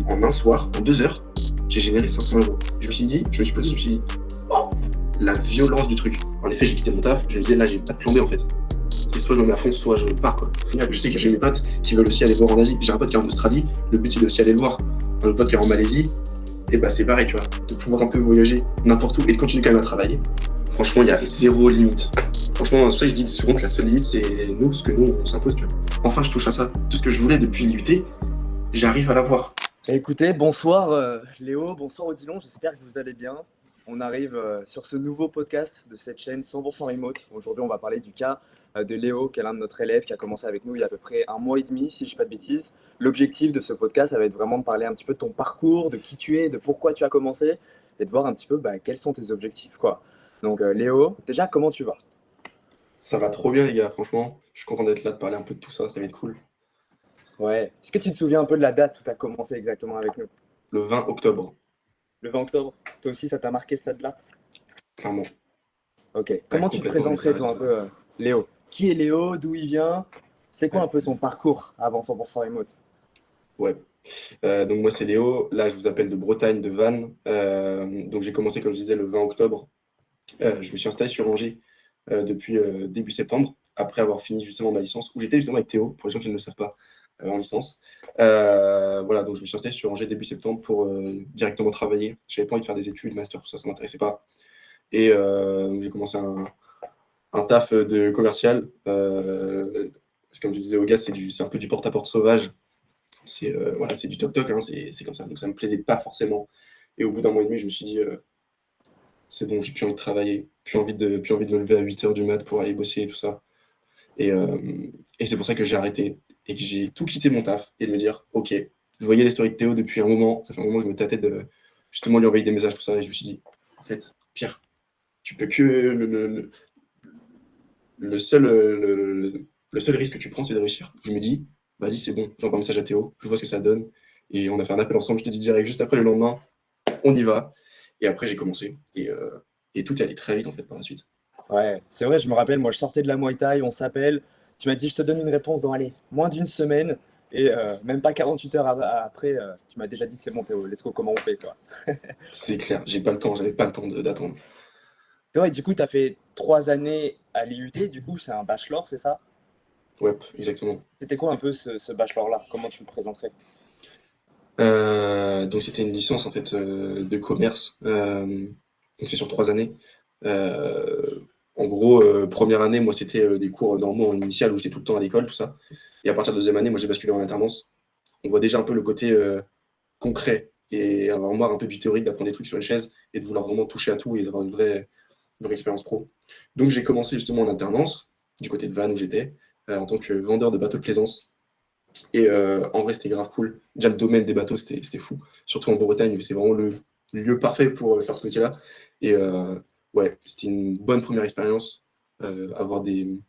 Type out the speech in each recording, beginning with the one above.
En un soir, en 2 heures, j'ai généré 500 euros. Je me suis posé, je me suis dit, oh, la violence du truc. En effet, j'ai quitté mon taf, je me disais, là, j'ai pas de plan B en fait. C'est soit je me mets à fond, soit je pars quoi. Je sais que j'ai mes potes qui veulent aussi aller voir en Asie. J'ai un pote qui est en Australie, le but c'est aussi aller le voir. Un autre pote qui est en Malaisie, et bah c'est pareil, tu vois, de pouvoir un peu voyager n'importe où et de continuer quand même à travailler. Franchement, il y a zéro limite. Franchement, c'est pour ça que je dis souvent que la seule limite c'est nous, ce que nous on s'impose, tu vois. Enfin, je touche à ça. Tout ce que je voulais depuis l'IUT, j'arrive à l'avoir. Écoutez, bonsoir Léo, bonsoir Odilon, j'espère que vous allez bien. On arrive sur ce nouveau podcast de cette chaîne 100% remote. Aujourd'hui, on va parler du cas de Léo, qui est l'un de notre élève qui a commencé avec nous il y a à peu près 1 mois et demi, si je ne dis pas de bêtises. L'objectif de ce podcast, ça va être vraiment de parler un petit peu de ton parcours, de qui tu es, de pourquoi tu as commencé et de voir un petit peu quels sont tes objectifs, quoi. Donc Léo, déjà, comment tu vas? Ça va trop bien, les gars, franchement. Je suis content d'être là, de parler un peu de tout ça, ça va être cool. Ouais. Est-ce que tu te souviens un peu de la date où tu as commencé exactement avec nous? Le 20 octobre, Le 20 octobre? Toi aussi, ça t'a marqué cette date-là? clairement. Ok. Ouais, Comment tu te complètement, mais ça présenterais, toi, reste. un peu, Léo? Qui est Léo? D'où il vient? C'est quoi un Ouais. peu son parcours avant 100% remote? Ouais. Donc moi c'est Léo, là je vous appelle de Bretagne, de Vannes. Donc j'ai commencé comme je disais le 20 octobre. Je me suis installé sur Angers depuis début septembre, après avoir fini justement ma licence, où j'étais justement avec Théo, pour les gens qui ne le savent pas, en licence. Voilà, donc je me suis installé sur Angers début septembre pour directement travailler. J'avais pas envie de faire des études, master, tout ça, ça m'intéressait pas. Et donc j'ai commencé un taf de commercial. Parce que comme je disais aux gars, c'est un peu du porte-à-porte sauvage. C'est voilà, c'est du toc-toc, hein, c'est comme ça. Donc ça me plaisait pas forcément. Et au bout d'un mois et demi, je me suis dit, c'est bon, j'ai plus envie de travailler, plus envie de me lever à 8 heures du mat pour aller bosser et tout ça. Et, euh, et c'est pour ça que j'ai arrêté et que j'ai tout quitté mon taf et de me dire, ok, je voyais les stories de Théo depuis un moment, ça fait un moment que je me tâtais de justement lui envoyer des messages, tout ça, et je me suis dit, en fait, Pierre, tu peux que le seul, le seul risque que tu prends, c'est de réussir. Je me dis, vas-y, c'est bon, j'envoie un message à Théo, je vois ce que ça donne. Et on a fait un appel ensemble, je te dis direct, juste après le lendemain, on y va. Et après, j'ai commencé. Et tout est allé très vite, en fait, par la suite. Ouais, c'est vrai, je me rappelle, moi je sortais de la Muay Thai, on s'appelle, tu m'as dit je te donne une réponse dans, allez, moins d'une semaine, et même pas 48 heures après, tu m'as déjà dit c'est bon Théo, let's go, comment on fait, quoi. C'est clair, j'ai pas le temps, j'avais pas le temps d'attendre. Ouais, du coup, tu as fait 3 années à l'IUT, du coup, c'est un bachelor, c'est ça? Ouais, exactement. C'était quoi un peu ce bachelor-là? Comment tu le présenterais? Donc c'était une licence en fait de commerce. Donc c'est sur 3 années. Euh, En gros, première année, moi c'était des cours normaux en initial où j'étais tout le temps à l'école, tout ça. Et à partir de deuxième année, moi j'ai basculé en alternance. On voit déjà un peu le côté concret et avoir marre un peu du théorique d'apprendre des trucs sur une chaise et de vouloir vraiment toucher à tout et d'avoir une vraie expérience pro. Donc j'ai commencé justement en alternance du côté de Vannes où j'étais en tant que vendeur de bateaux de plaisance. Et en vrai, c'était grave cool. Déjà, le domaine des bateaux, c'était fou. Surtout en Bretagne, où c'est vraiment le lieu parfait pour faire ce métier-là. Et ouais, c'était une bonne première expérience. Avoir des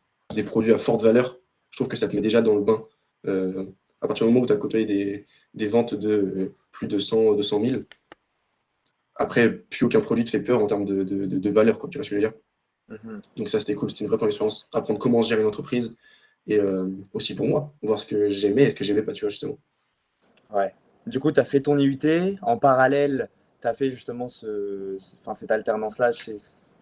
produits à forte valeur, je trouve que ça te met déjà dans le bain. Euh, à partir du moment où tu as côtoyé des ventes de plus de 100 000, après, plus aucun produit te fait peur en termes de valeur, quoi. Tu vois ce que je veux dire? Mhm. Donc ça, c'était cool. C'était une vraie première expérience. Apprendre comment gérer une entreprise. Et aussi pour moi, voir ce que j'aimais et ce que j'aimais pas, tu vois, justement. Ouais. Du coup, tu as fait ton IUT, en parallèle, tu as fait justement enfin, cette alternance-là chez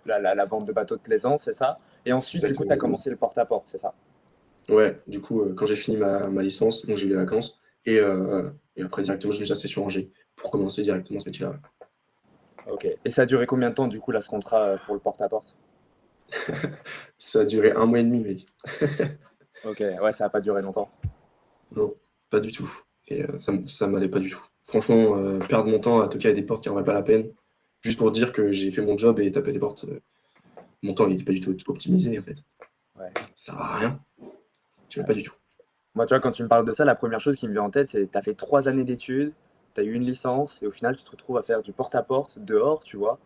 la vente de bateaux de plaisance, c'est ça? Et ensuite, du coup, tu as Exactement. commencé le porte-à-porte, c'est ça? Ouais, du coup, quand j'ai fini ma licence, donc j'ai eu les vacances, et après directement, je me suis assis sur Angers pour commencer directement ce métier-là. Ok. Et ça a duré combien de temps, du coup, là, ce contrat pour le porte-à-porte? Ça a duré un mois et demi, mec. Ok, ouais, ça n'a pas duré longtemps. Non, pas du tout. Et ça m'allait pas du tout. Franchement, perdre mon temps à toquer à des portes qui en valaient pas la peine, juste pour dire que j'ai fait mon job et taper des portes, mon temps il était pas du tout optimisé en fait. Ouais. Ça sert à rien. J'aimais Ouais. pas du tout. Moi, tu vois, quand tu me parles de ça, la première chose qui me vient en tête, c'est que tu as fait 3 années d'études, tu as eu une licence, et au final, tu te retrouves à faire du porte-à-porte dehors, tu vois.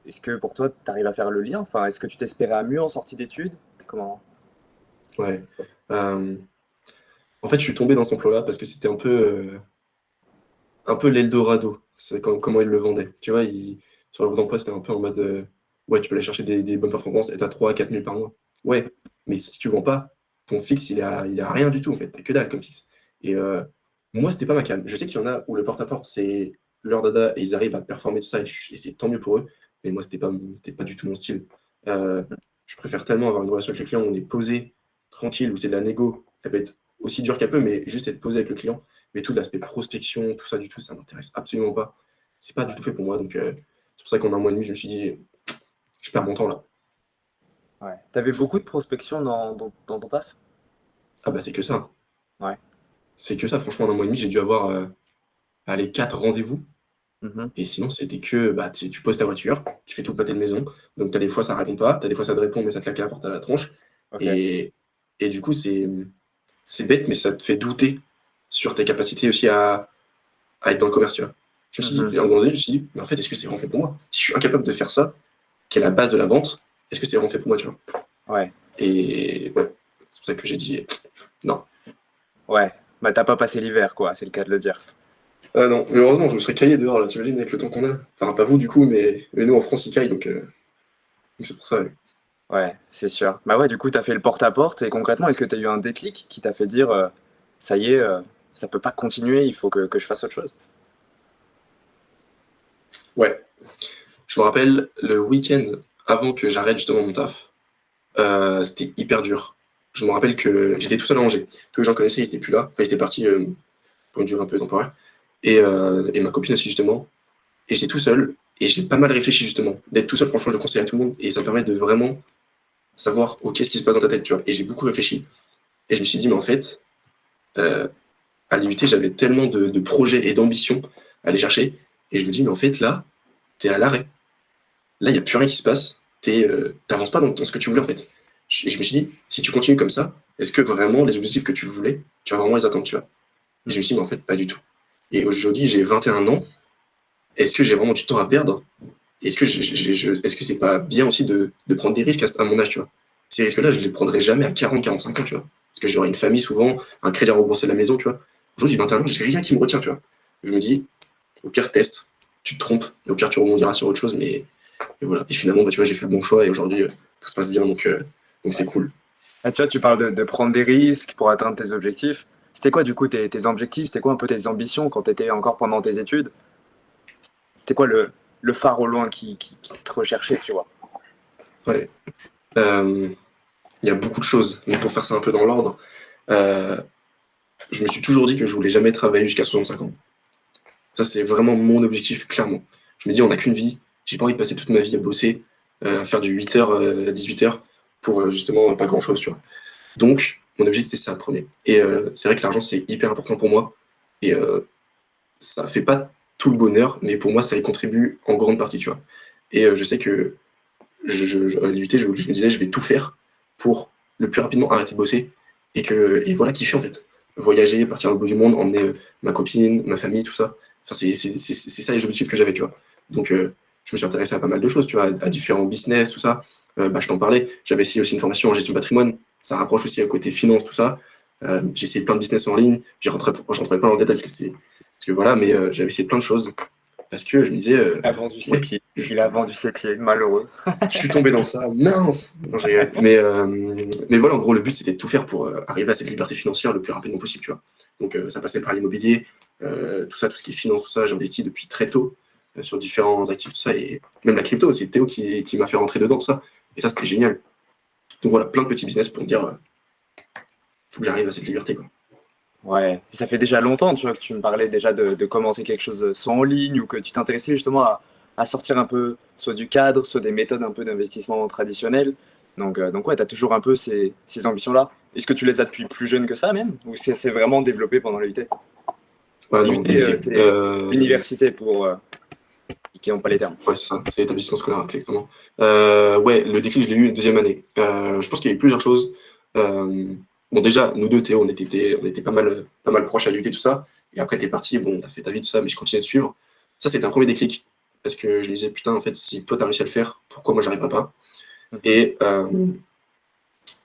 Est-ce que pour toi, tu arrives à faire le lien? Enfin, est-ce que tu t'espérais à mieux en sortie d'études? Comment? Ouais. Euh, En fait, je suis tombé dans cet emploi-là parce que c'était un peu l'Eldorado. C'est comment ils le vendaient. Tu vois, sur le d'emploi, c'était un peu en mode ouais, tu peux aller chercher des bonnes performances et t'as 3 à 4 000 par mois. Ouais, mais si tu vends pas, ton fixe, il a rien du tout en fait. T'as que dalle comme fixe. Et Moi, c'était pas ma came. Je sais qu'il y en a où le porte-à-porte, c'est leur dada et ils arrivent à performer tout ça et c'est tant mieux pour eux. Mais moi, c'était pas du tout mon style. Euh, je préfère tellement avoir une relation avec le client où on est posé, tranquille, où c'est de la négo. Elle peut être aussi dure qu'elle peut, mais juste être posé avec le client. Mais tout l'aspect prospection, tout ça, du tout, ça m'intéresse absolument pas. C'est pas du tout fait pour moi. Donc, c'est pour ça qu'en un mois et demi, je me suis dit, je perds mon temps là. Ouais. T'avais beaucoup de prospection dans ton taf? Ah bah, c'est que ça. Ouais. C'est que ça. Franchement, en un mois et demi, j'ai dû avoir, allez, 4 rendez-vous. Mhm. Et sinon, c'était que bah, tu poses ta voiture, tu fais tout le pâté de maison. Donc, tu as des fois, ça répond pas, tu as des fois, ça te répond, mais ça te claque la porte à la tronche. Ok. Et, et du coup, c'est bête, mais ça te fait douter sur tes capacités aussi à être dans le commerce, tu vois. Je me suis Mhm. dit, à un moment donné, je me suis dit, mais en fait, est-ce que c'est vraiment fait pour moi? Si je suis incapable de faire ça, qui est la base de la vente, est-ce que c'est vraiment fait pour moi, tu vois? Ouais. Et ouais, c'est pour ça que j'ai dit, non. Ouais. Bah, t'as pas passé l'hiver, quoi, c'est le cas de le dire. Ah non, mais heureusement, je me serais caillé dehors, là, t'imagines, avec le temps qu'on a. Enfin, pas vous, du coup, mais nous, en France, ils caillent, donc c'est pour ça. Ouais. Ouais, c'est sûr. Bah ouais, du coup, t'as fait le porte-à-porte et concrètement, est-ce que t'as eu un déclic qui t'a fait dire, ça y est, ça peut pas continuer, il faut que je fasse autre chose? Ouais. Je me rappelle le week-end avant que j'arrête justement mon taf, c'était hyper dur. Je me rappelle que j'étais tout seul à Angers. Tous les gens que je connaissais, ils étaient plus là. Enfin, ils étaient partis pour une durée un peu temporaire. Et ma copine aussi, justement. Et j'étais tout seul. Et j'ai pas mal réfléchi, justement. D'être tout seul, franchement, je le conseille à tout le monde. Et ça me permet de vraiment savoir, ok, ce qui se passe dans ta tête, tu vois. Et j'ai beaucoup réfléchi. Et je me suis dit, mais en fait, euh, à l'IUT, j'avais tellement de projets et d'ambitions à aller chercher. Et je me dis, mais en fait, là, t'es à l'arrêt. Là, il n'y a plus rien qui se passe. T'avances pas dans ce que tu voulais, en fait. Et je me suis dit, si tu continues comme ça, est-ce que vraiment les objectifs que tu voulais, tu vas vraiment les atteindre, tu vois? Et je me suis dit, mais en fait, pas du tout. Et aujourd'hui, j'ai 21 ans. Est-ce que j'ai vraiment du temps à perdre? Est-ce que est-ce que c'est pas bien aussi de prendre des risques à mon âge, tu vois? Ces risques-là, je les prendrai jamais à 40, 45 ans, tu vois? Parce que j'aurai une famille souvent, un crédit à rembourser de la maison, tu vois? Aujourd'hui, j'ai 21 ans, j'ai rien qui me retient, tu vois? Je me dis, au pire, teste, tu te trompes, et au pire, tu rebondiras sur autre chose, mais et voilà. Et finalement, bah, tu vois, j'ai fait le bon choix et aujourd'hui, tout se passe bien, donc c'est cool. Ah, tu vois, tu parles de prendre des risques pour atteindre tes objectifs. C'était quoi, du coup, tes objectifs? C'était quoi un peu tes ambitions quand tu étais encore pendant tes études? C'était quoi le phare au loin qui te recherchait, tu vois? Ouais. Euh, Il y a beaucoup de choses, mais pour faire ça un peu dans l'ordre, euh, je me suis toujours dit que je voulais jamais travailler jusqu'à 65 ans. Ça, c'est vraiment mon objectif, clairement. Je me dis, on n'a qu'une vie, j'ai pas envie de passer toute ma vie à bosser, à faire du 8h à 18h pour justement pas grand-chose, tu vois. Donc, mon objectif, c'est ça, le premier. Et c'est vrai que l'argent, c'est hyper important pour moi. Et ça fait pas tout le bonheur, mais pour moi, ça y contribue en grande partie, tu vois. Et je sais que à l'IUT, je me disais, je vais tout faire pour le plus rapidement arrêter de bosser et voilà, kiffer en fait. Voyager, partir au bout du monde, emmener ma copine, ma famille, tout ça. Enfin, c'est ça les objectifs que j'avais, tu vois. Donc, je me suis intéressé à pas mal de choses, tu vois, à différents business, tout ça. Bah, je t'en parlais. J'avais essayé aussi une formation en gestion de patrimoine. Ça rapproche aussi à côté finance, tout ça. J'ai essayé plein de business en ligne. Je rentrerai pas dans le détail parce que voilà, mais j'avais essayé plein de choses parce que je me disais, Il a vendu ses ouais, pieds. Il a vendu ses pieds, malheureux. je suis tombé dans ça, mince. Non, je rigole. Mais voilà, en gros, le but, c'était de tout faire pour arriver à cette liberté financière le plus rapidement possible, tu vois. Donc, ça passait par l'immobilier, tout ça, tout ce qui est finance, tout ça, j'ai investi depuis très tôt sur différents actifs, tout ça, et même la crypto, c'est Théo qui m'a fait rentrer dedans, tout ça. Et ça, c'était génial. Donc voilà, plein de petits business pour me dire, faut que j'arrive à cette liberté, quoi. Ouais, ça fait déjà longtemps, tu vois, que tu me parlais déjà de commencer quelque chose soit en ligne ou que tu t'intéressais justement à sortir un peu soit du cadre, soit des méthodes un peu d'investissement traditionnelles. Donc ouais, tu as toujours un peu ces ambitions-là. Est-ce que tu les as depuis plus jeune que ça même? Ou c'est vraiment développé pendant l'UT? Ouais, non, L'UT, l'IUT. c'est l'université pour qui n'ont pas les termes. Ouais, c'est ça, c'est l'établissement scolaire, exactement. Ouais, le déclic, je l'ai eu deuxième année. Je pense qu'il y a eu plusieurs choses. Bon, déjà, nous deux, Théo, on était pas mal proches à l'UT, tout ça. Et après, t'es parti, bon, t'as fait ta vie, tout ça, mais je continuais de suivre. Ça, c'était un premier déclic. Parce que je me disais, putain, en fait, si toi, t'as réussi à le faire, pourquoi moi, j'arriverai pas? Mhm. Et,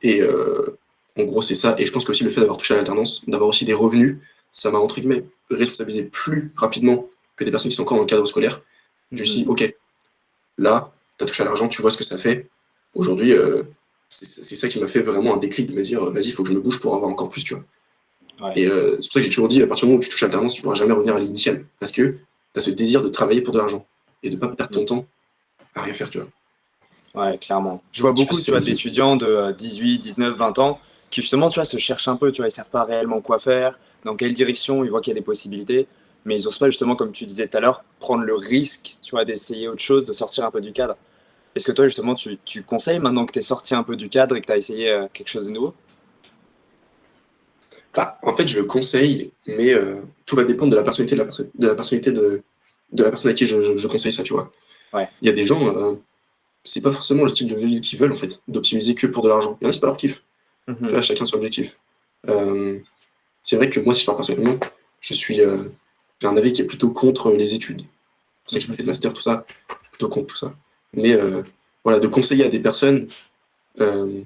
et en gros, c'est ça. Et je pense que aussi le fait d'avoir touché à l'alternance, d'avoir aussi des revenus, ça m'a, entre guillemets, responsabilisé plus rapidement que des personnes qui sont encore dans le cadre scolaire. Je me suis Mhm. dit, ok, là, tu as touché à l'argent, tu vois ce que ça fait. Aujourd'hui, c'est ça qui m'a fait vraiment un déclic de me dire, vas-y, il faut que je me bouge pour avoir encore plus, tu vois. Ouais. Et c'est pour ça que j'ai toujours dit, à partir du moment où tu touches alternance, tu pourras jamais revenir à l'initial. Parce que tu as ce désir de travailler pour de l'argent et de pas perdre ton Mm. temps à rien faire, tu vois. Ouais, clairement. Je vois Je sais pas beaucoup, si tu c'est vois, la vie. d'étudiants de 18, 19, 20 ans qui justement, tu vois, se cherchent un peu, tu vois, ils savent pas réellement quoi faire, dans quelle direction, ils voient qu'il y a des possibilités, mais ils osent pas justement, comme tu disais tout à l'heure, prendre le risque, tu vois, d'essayer autre chose, de sortir un peu du cadre. Est-ce que toi, justement, tu conseilles maintenant que tu es sorti un peu du cadre et que tu as essayé quelque chose de nouveau? Bah, en fait, je le conseille, mais tout va dépendre de la personnalité de la personne à qui je conseille ça, tu vois. Ouais. Il y a des gens, c'est pas forcément le style de vie qu'ils veulent, en fait, d'optimiser que pour de l'argent. Il y en a, c'est pas leur kiff. Tu Mhm. vois, chacun son objectif. Euh, c'est vrai que moi, si je parle personnellement, je suis, j'ai un avis qui est plutôt contre les études. C'est pour ça que j'ai pas Mhm. fait de master, tout ça, plutôt contre tout ça. Mais voilà, de conseiller à des personnes, euh,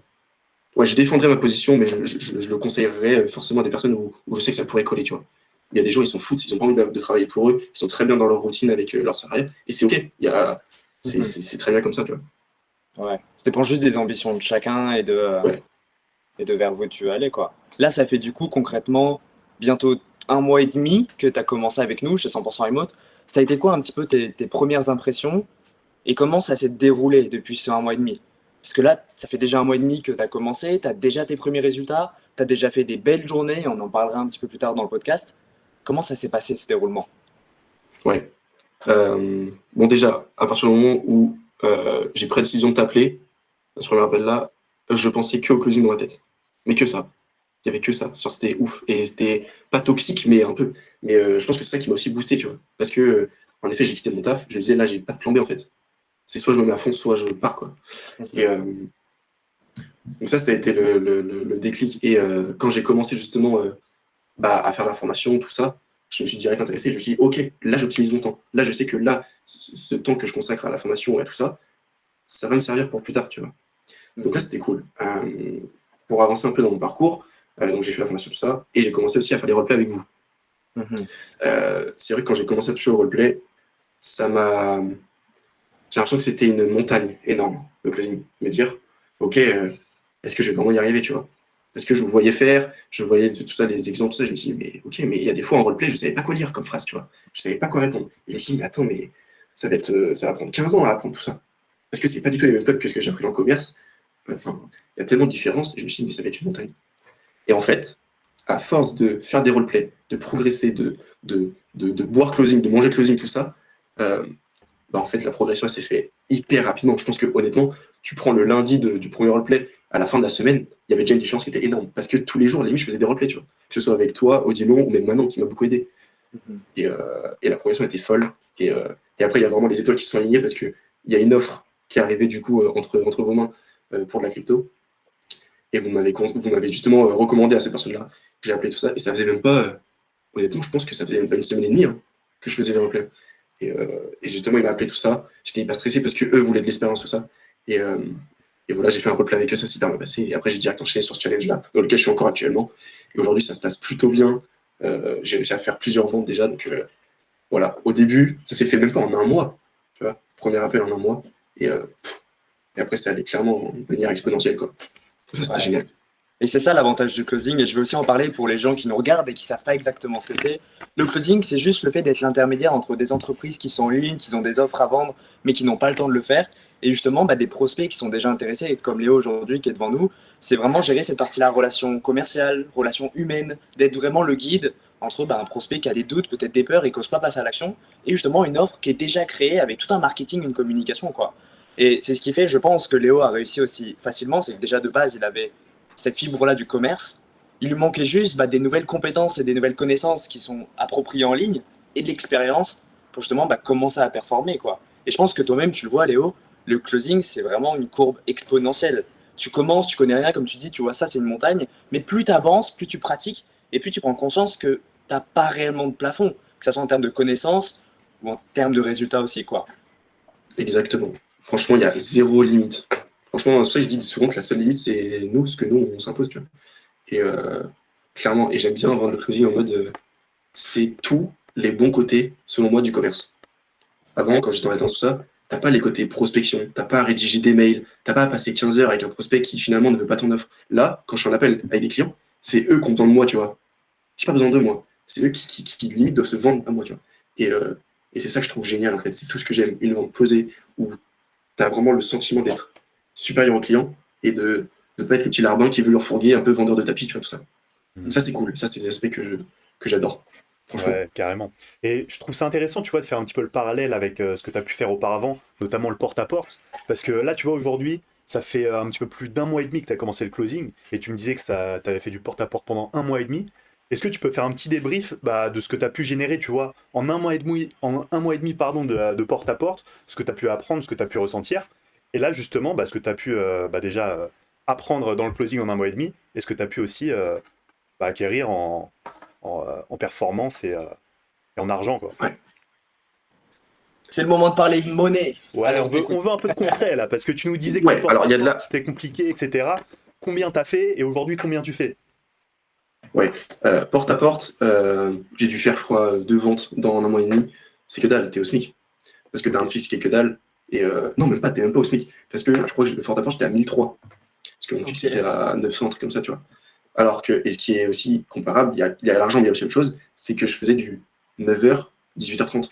ouais, je défendrais ma position, mais je le conseillerais forcément à des personnes où je sais que ça pourrait coller, tu vois. Il y a des gens, ils s'en foutent, ils ont pas envie de travailler pour eux, ils sont très bien dans leur routine avec leur salarié, et c'est ok, Mhm. c'est très bien comme ça, tu vois. Ouais. Ça dépend juste des ambitions de chacun Ouais. et de vers où tu veux aller, quoi. Là, ça fait du coup concrètement bientôt un mois et demi que tu as commencé avec nous chez 100% Remote. Ça a été quoi un petit peu tes premières impressions et comment ça s'est déroulé depuis ce un mois et demi? Parce que là, ça fait déjà un mois et demi que tu as commencé, tu as déjà tes premiers résultats, tu as déjà fait des belles journées, on en parlera un petit peu plus tard dans le podcast. Comment ça s'est passé ce déroulement? Ouais. Bon, déjà, à partir du moment où j'ai pris la décision de t'appeler, à ce premier appel-là, je pensais que au closing dans ma tête. Mais que ça. Il y avait que ça. Genre, c'était ouf. Et c'était pas toxique, mais un peu. Mais je pense que c'est ça qui m'a aussi boosté, tu vois. Parce que, en effet, j'ai quitté mon taf. Je me disais, là, j'ai pas de plan B, en fait. C'est soit je me mets à fond, soit je pars, quoi. Et Mhm. donc ça a été le déclic. Et quand j'ai commencé justement bah, à faire la formation, tout ça, je me suis direct intéressé. Je me suis dit, ok, là, j'optimise mon temps. Là, je sais que là, ce temps que je consacre à la formation et à tout ça, ça va me servir pour plus tard, tu vois. Donc là, Mhm. c'était cool. Pour avancer un peu dans mon parcours, donc j'ai fait la formation, tout ça, et j'ai commencé aussi à faire des roleplays avec vous. Mhm. C'est vrai que quand j'ai commencé à toucher au roleplay, ça m'a. J'ai l'impression que c'était une montagne énorme, le closing. Me dire, ok, est-ce que je vais vraiment y arriver, tu vois? Parce que je vous voyais faire, je voyais tout ça, les exemples, tout ça, je me suis dit, mais ok, mais il y a des fois en roleplay, je savais pas quoi dire comme phrase, tu vois. Je savais pas quoi répondre. Et je me suis dit, mais attends, mais ça va prendre 15 ans à apprendre tout ça. Parce que c'est pas du tout les mêmes codes que ce que j'ai appris en commerce. Enfin, il y a tellement de différences, et je me suis dit, mais ça va être une montagne. Et en fait, à force de faire des roleplays, de progresser, de boire closing, de manger closing, tout ça, euh, bah en fait, la progression, elle s'est fait hyper rapidement. Je pense que honnêtement, tu prends le lundi du premier roleplay, à la fin de la semaine, il y avait déjà une différence qui était énorme. Parce que tous les jours, limite, je faisais des roleplays, tu vois. Que ce soit avec toi, Odilon, ou même Manon, qui m'a beaucoup aidé. Mhm. Et la progression était folle. Et après, il y a vraiment les étoiles qui sont alignées parce qu'il y a une offre qui est arrivée du coup entre vos mains pour de la crypto. Et vous m'avez justement recommandé à cette personne-là. J'ai appelé tout ça. Et ça faisait même pas, honnêtement, je pense que ça faisait même pas une semaine et demie hein, que je faisais les replays. Et justement, il m'a appelé tout ça. J'étais hyper stressé parce que eux voulaient de l'expérience, tout ça. Et, euh, et voilà, j'ai fait un replay avec eux, ça s'est hyper bien passé. Et après, j'ai direct enchaîné sur ce challenge-là, dans lequel je suis encore actuellement. Et aujourd'hui, ça se passe plutôt bien. J'ai réussi à faire plusieurs ventes déjà. Donc voilà, au début, ça s'est fait même pas en un mois. Tu vois, premier appel en un mois. Et après, ça allait clairement de manière exponentielle, quoi. Donc ça, c'était Ouais. génial. Et c'est ça l'avantage du closing, et je vais aussi en parler pour les gens qui nous regardent et qui savent pas exactement ce que c'est. Le closing, c'est juste le fait d'être l'intermédiaire entre des entreprises qui sont en ligne, qui ont des offres à vendre, mais qui n'ont pas le temps de le faire, et justement bah, des prospects qui sont déjà intéressés, et comme Léo aujourd'hui qui est devant nous, c'est vraiment gérer cette partie-là, relation commerciale, relation humaine, d'être vraiment le guide entre bah, un prospect qui a des doutes, peut-être des peurs et qui n'ose pas passer à l'action, et justement une offre qui est déjà créée avec tout un marketing, une communication, quoi. Et c'est ce qui fait, je pense, que Léo a réussi aussi facilement, c'est que déjà de base, il avait cette fibre-là du commerce. Il lui manquait juste bah, des nouvelles compétences et des nouvelles connaissances qui sont appropriées en ligne et de l'expérience pour justement bah, commencer à performer, quoi. Et je pense que toi-même, tu le vois, Léo, le closing, c'est vraiment une courbe exponentielle. Tu commences, tu connais rien, comme tu dis, tu vois, ça, c'est une montagne, mais plus tu avances, plus tu pratiques, et plus tu prends conscience que tu n'as pas réellement de plafond, que ce soit en termes de connaissances ou en termes de résultats aussi, quoi. Exactement. Franchement, il y a zéro limite. Franchement, c'est pour ça que je dis souvent que la seule limite, c'est nous, ce que nous, on s'impose, tu vois. Et clairement, et j'aime bien vendre le closing en mode c'est tous les bons côtés, selon moi, du commerce. Avant, quand j'étais en alternance, tout ça, t'as pas les côtés prospection, t'as pas à rédiger des mails, t'as pas à passer 15 heures avec un prospect qui finalement ne veut pas ton offre. Là, quand je suis en appel avec des clients, c'est eux qui ont besoin de moi, tu vois. J'ai pas besoin d'eux, moi. C'est eux qui limite doivent se vendre à moi, tu vois. Et c'est ça que je trouve génial, en fait. C'est tout ce que j'aime. Une vente posée où tu as vraiment le sentiment d'être supérieur au client et de ne pas être le petit larbin qui veut leur fourguer un peu vendeur de tapis, tu vois, tout ça. Donc ça, c'est cool. Ça, c'est des aspects que j'adore. Franchement. Ouais, carrément. Et je trouve ça intéressant, tu vois, de faire un petit peu le parallèle avec ce que tu as pu faire auparavant, notamment le porte-à-porte. Parce que là, tu vois, aujourd'hui, ça fait un petit peu plus d'un mois et demi que tu as commencé le closing, et tu me disais que ça, tu avais fait du porte-à-porte pendant un mois et demi. Est-ce que tu peux faire un petit débrief de ce que tu as pu générer, tu vois, en un mois et demi pardon, de porte-à-porte, ce que tu as pu apprendre, ce que tu as pu ressentir, et là, justement, ce que tu as pu déjà apprendre dans le closing en un mois et demi, et ce que tu as pu aussi acquérir en performance et en argent, quoi. Ouais. C'est le moment de parler de monnaie. Ouais, Allez, on veut, t'écoute. on veut un peu de concret là, parce que tu nous disais que le Ouais, alors il y a de porte-à-porte la. c'était compliqué, etc. Combien t'as fait et aujourd'hui combien tu fais? Ouais, porte à porte, j'ai dû faire, je crois, 2 ventes dans un mois et demi. C'est que dalle, t'es au SMIC. Parce que t'as un Ok. fixe qui est que dalle. Et non, même pas, t'es même pas au SMIC. Parce que je crois que le porte à porte, j'étais à 1003. Parce que mon fixe Ok. était à 900, un truc comme ça, tu vois. Alors que, et ce qui est aussi comparable, il y a l'argent, mais il y a aussi autre chose, c'est que je faisais du 9h, 18h30.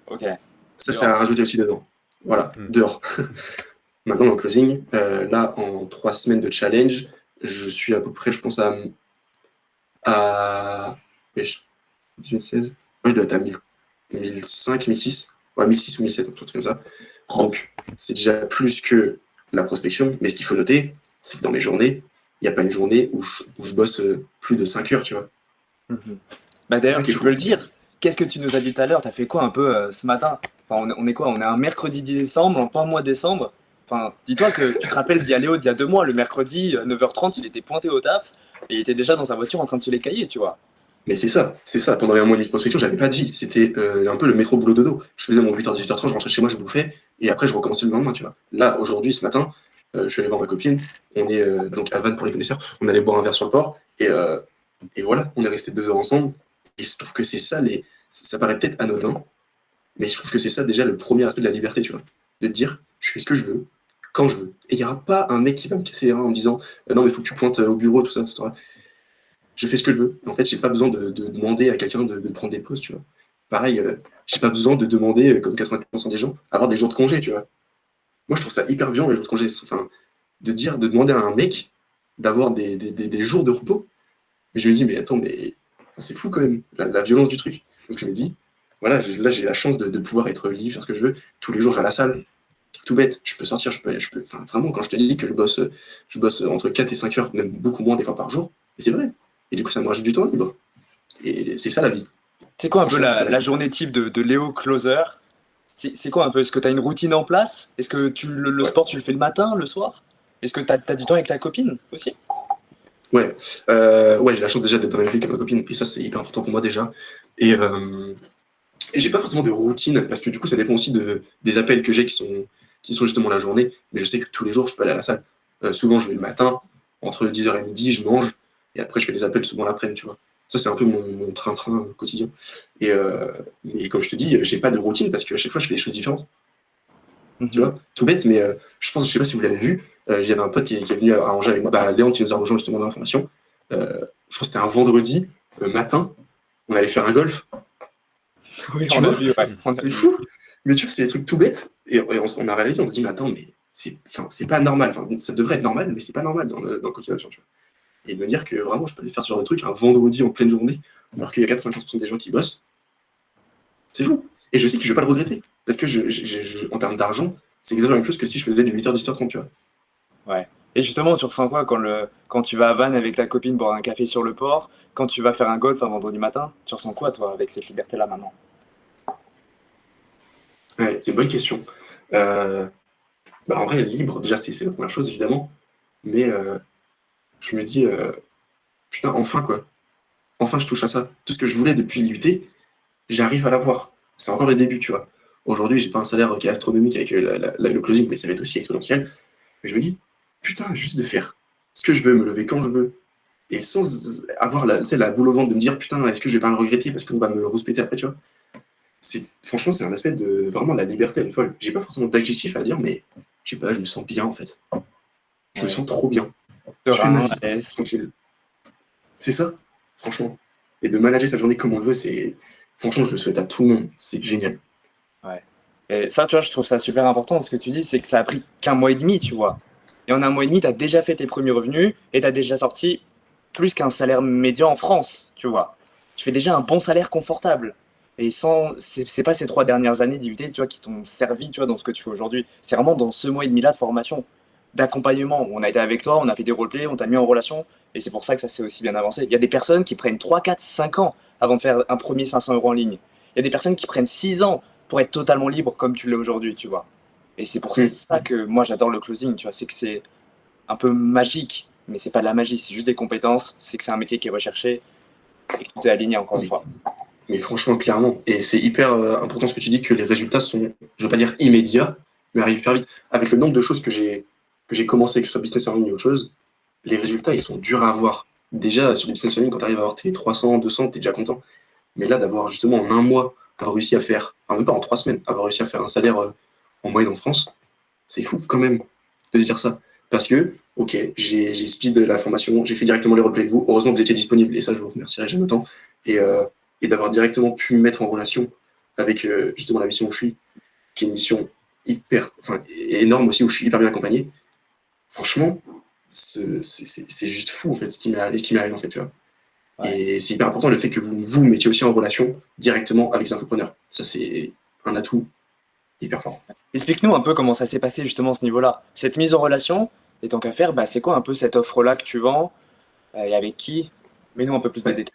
Ok. Ça, c'est Dehors. à rajouter aussi dedans. Voilà, Hmm. dehors. Maintenant, dans le closing, là, en 3 semaines de challenge, je suis à peu près, je pense, à 2016. Ouais, je dois être à 1005, 1006. Ouais, 1006 ou 1007, un truc comme ça. Donc, c'est déjà plus que la prospection. Mais ce qu'il faut noter, c'est que dans mes journées, il n'y a pas une journée où je bosse plus de 5 heures, tu vois. Mhm. Bah C'est ça d'ailleurs, qui est tu peux fou. le dire. Qu'est-ce que tu nous as dit tout à l'heure? T'as fait quoi un peu ce matin? Enfin, on est quoi? On est un mercredi 10 décembre, en plein mois de décembre. Enfin, dis-toi que tu te rappelles d'y aller d'il y a 2 mois, le mercredi 9h30, il était pointé au taf et il était déjà dans sa voiture en train de se les cahier, tu vois. Mais c'est ça, c'est ça. Pendant un mois et demi de prospection, j'avais pas de vie. C'était un peu le métro boulot dodo. Je faisais mon 8h, 18h30, je rentrais chez moi, je bouffais, et après je recommençais le lendemain, tu vois. Là, aujourd'hui, ce matin, je suis allé voir ma copine. On est donc à Vannes pour les connaisseurs. On allait boire un verre sur le port, et voilà, on est resté 2 heures ensemble. Et je trouve que c'est ça, ça paraît peut-être anodin, mais je trouve que c'est ça déjà le premier aspect de la liberté, tu vois. De te dire, je fais ce que je veux, quand je veux. Et il n'y aura pas un mec qui va me casser les reins en me disant, non, mais faut que tu pointes au bureau, tout ça, etc. Je fais ce que je veux. En fait, j'ai pas besoin de demander à quelqu'un de prendre des pauses, tu vois. Pareil, j'ai pas besoin de demander, comme 80% des gens, avoir des jours de congé, tu vois. Moi, je trouve ça hyper violent, les jours de congé. Enfin, de demander à un mec d'avoir des jours de repos. Mais je me dis, mais attends, mais c'est fou quand même, la violence du truc. Donc je me dis, voilà, là, j'ai la chance de pouvoir être libre, faire ce que je veux. Tous les jours, je vais à la salle. Tout bête, je peux sortir, enfin, vraiment, quand je te dis que je bosse entre 4 et 5 heures, même beaucoup moins des fois par jour, mais c'est vrai. Et du coup, ça me rajoute du temps libre. Et c'est ça la vie. C'est quoi un peu Franchement, c'est ça la la vie. journée type de Léo Closer? C'est quoi un peu? Est-ce que tu as une routine en place? Est-ce que le Ouais. sport, tu le fais le matin, le soir? Est-ce que tu as du temps avec ta copine aussi? Ouais. Ouais, j'ai la chance déjà d'être dans la même ville que ma copine. Et ça, c'est hyper important pour moi déjà. Et j'ai pas forcément de routine, parce que du coup, ça dépend aussi des appels que j'ai qui sont justement la journée. Mais je sais que tous les jours, je peux aller à la salle. Souvent, je vais le matin, entre 10h et midi, je mange. Et après, je fais des appels souvent l'après-midi, tu vois. Ça, c'est un peu mon train-train quotidien. Mais comme je te dis, j'ai pas de routine parce qu'à chaque fois, je fais des choses différentes. Tu Mhm. vois, tout bête, mais je sais pas si vous l'avez vu, il y avait un pote qui est venu à Angers avec moi, Léon qui nous a rejoint justement dans l'information. Je crois que c'était un vendredi matin, on allait faire un golf, Oui, tu on a vois, vu, ouais, on a c'est vu. fou. Mais tu vois, c'est des trucs tout bêtes, et on a réalisé, on a dit, mais attends, mais c'est pas normal, enfin, ça devrait être normal, mais c'est pas normal dans le quotidien des gens, tu vois. Et de me dire que vraiment, je peux aller faire ce genre de truc un vendredi en pleine journée, alors qu'il y a 95% des gens qui bossent, c'est fou. Et je sais que je vais pas le regretter, parce que en termes d'argent, c'est exactement la même chose que si je faisais du 8h, 18h30, tu vois. Ouais. Et justement, tu ressens quoi quand tu vas à Vannes avec ta copine boire un café sur le port, quand tu vas faire un golf un vendredi matin, tu ressens quoi toi avec cette liberté-là maintenant? Ouais, c'est une bonne question. Euh, en vrai, libre, déjà, c'est la première chose, évidemment. Mais je me dis, putain, enfin, quoi. Enfin, je touche à ça. Tout ce que je voulais depuis l'IUT, j'arrive à l'avoir. C'est encore les débuts, tu vois. Aujourd'hui, j'ai pas un salaire qui est astronomique avec le closing, mais ça va être aussi exponentiel. Mais je me dis, putain, juste de faire ce que je veux, me lever quand je veux, et sans avoir la boule au ventre de me dire, putain, est-ce que je vais pas le regretter parce qu'on va me rouspéter après, tu vois. Franchement, c'est un aspect de vraiment la liberté, elle est folle. J'ai pas forcément d'adjectif à dire, mais je sais pas, je me sens bien en fait. Je me Ouais. sens trop bien. Je fais ma Serein, vie, à l'aise. tranquille. C'est ça, franchement. et de manager sa journée comme on le veut, franchement, je le souhaite à tout le monde. C'est génial. Ouais. Et ça, tu vois, je trouve ça super important. Ce que tu dis, c'est que ça a pris qu'un mois et demi, tu vois. Et en un mois et demi, tu as déjà fait tes premiers revenus et tu as déjà sorti plus qu'un salaire médian en France, tu vois. Tu fais déjà un bon salaire confortable. Et c'est pas ces 3 dernières années d'IUT, tu vois, qui t'ont servi, tu vois, dans ce que tu fais aujourd'hui. C'est vraiment dans ce mois et demi-là de formation, d'accompagnement. On a été avec toi, on a fait des roleplays, on t'a mis en relation. Et c'est pour ça que ça s'est aussi bien avancé. Il y a des personnes qui prennent 3, 4, 5 ans avant de faire un premier 500 € en ligne. Il y a des personnes qui prennent 6 ans pour être totalement libre comme tu l'es aujourd'hui, tu vois. Et c'est pour Mm. ça que moi j'adore le closing, tu vois, c'est que c'est un peu magique, mais c'est pas de la magie, c'est juste des compétences, c'est que c'est un métier qui est recherché et que tout est aligné encore une Mais, fois. mais franchement, clairement. Et c'est hyper important ce que tu dis, que les résultats sont, je veux pas dire immédiats, mais arrivent hyper vite. Avec le nombre de choses que j'ai commencé, que ce soit business en ligne ou autre chose, les résultats, ils sont durs à avoir. Déjà, sur le business en ligne, quand tu arrives à avoir tes 300, 200, t'es déjà content. Mais là, d'avoir justement en un mois, avoir réussi à faire, enfin même pas en 3 semaines, avoir réussi à faire un salaire en moyenne en France, c'est fou quand même de se dire ça. Parce que, ok, j'ai speed la formation, j'ai fait directement les roleplays avec vous. Heureusement, vous étiez disponible et ça, je vous remercierai jamais autant. Et, euh, et d'avoir directement pu me mettre en relation avec justement la mission où je suis, qui est une mission hyper, enfin, énorme aussi, où je suis hyper bien accompagné. Franchement, c'est juste fou en fait ce qui m'arrive en fait, tu vois. Ouais. Et c'est hyper important le fait que vous mettiez aussi en relation directement avec les entrepreneurs. Ça, c'est un atout hyper fort. Explique-nous un peu comment ça s'est passé justement à ce niveau-là. Cette mise en relation, et tant qu'à faire, bah, c'est quoi un peu cette offre-là que tu vends et avec qui? Mets-nous un peu plus de Ouais. détails.